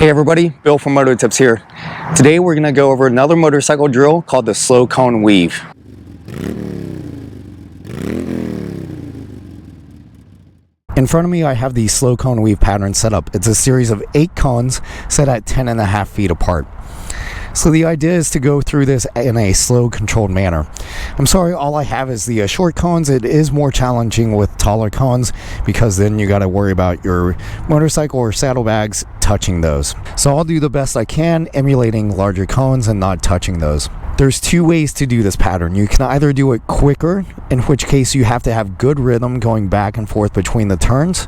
Hey everybody, Bill from MOTOTIPZ here. Today we're going to go over another motorcycle drill called the slow cone weave. In front of me I have the slow cone weave pattern set up. It's a series of 8 cones set at 10.5 feet apart. So the idea is to go through this in a slow, controlled manner. I'm sorry, all I have is the short cones. It is more challenging with taller cones because then you got to worry about your motorcycle or saddlebags touching those. So I'll do the best I can, emulating larger cones and not touching those. There's 2 ways to do this pattern. You can either do it quicker, in which case you have to have good rhythm going back and forth between the turns,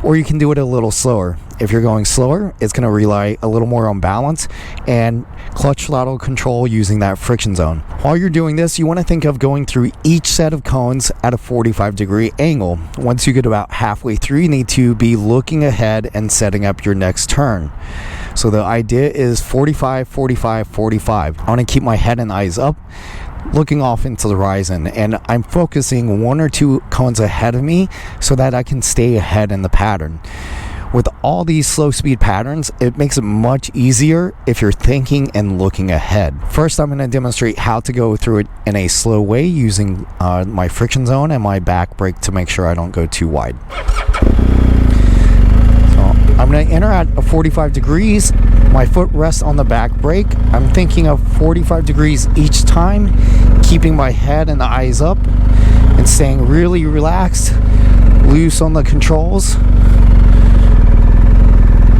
or you can do it a little slower. If you're going slower, it's going to rely a little more on balance and clutch throttle control using that friction zone. While you're doing this, you want to think of going through each set of cones at a 45-degree angle. Once you get about halfway through, you need to be looking ahead and setting up your next turn. So the idea is 45, 45, 45. I want to keep my head and eyes up, looking off into the horizon, and I'm focusing 1 or 2 cones ahead of me so that I can stay ahead in the pattern. With all these slow speed patterns, it makes it much easier if you're thinking and looking ahead. First, I'm going to demonstrate how to go through it in a slow way using my friction zone and my back brake to make sure I don't go too wide. I'm going to enter at 45 degrees. My foot rests on the back brake. I'm thinking of 45 degrees each time, keeping my head and the eyes up and staying really relaxed, loose on the controls.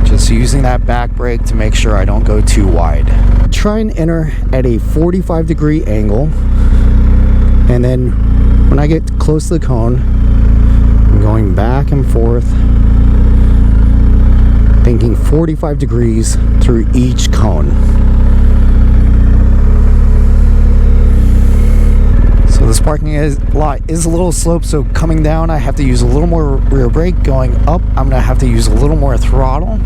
Just using that back brake to make sure I don't go too wide. Try and enter at a 45-degree angle, and then when I get close to the cone, I'm going back and forth, thinking 45 degrees through each cone. So this parking lot is a little slope, so coming down I have to use a little more rear brake. Going up, I'm going to have to use a little more throttle.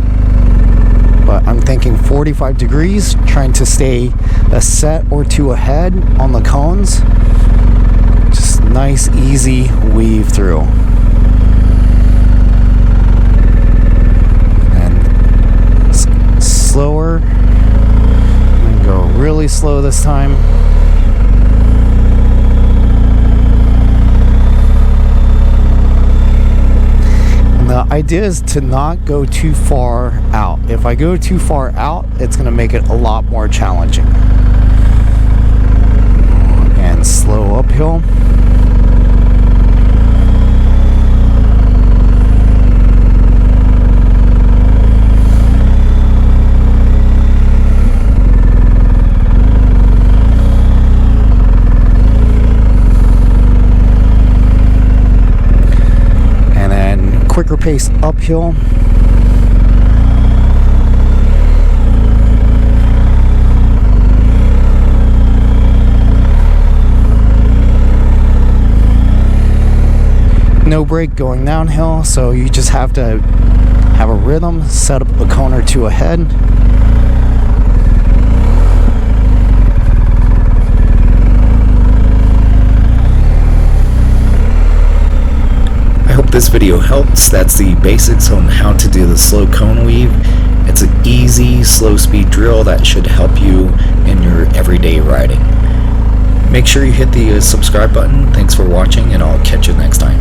But I'm thinking 45 degrees, trying to stay a set or 2 ahead on the cones. Just nice, easy weave through. Slower, and go really slow this time. And the idea is to not go too far out. If I go too far out, it's going to make it a lot more challenging. And slow uphill. Quicker pace uphill. No brake going downhill, so you just have to have a rhythm, set up a cone or 2 ahead. I hope this video helps. That's the basics on how to do the slow cone weave. It's an easy, slow speed drill that should help you in your everyday riding. Make sure you hit the subscribe button. Thanks for watching, and I'll catch you next time.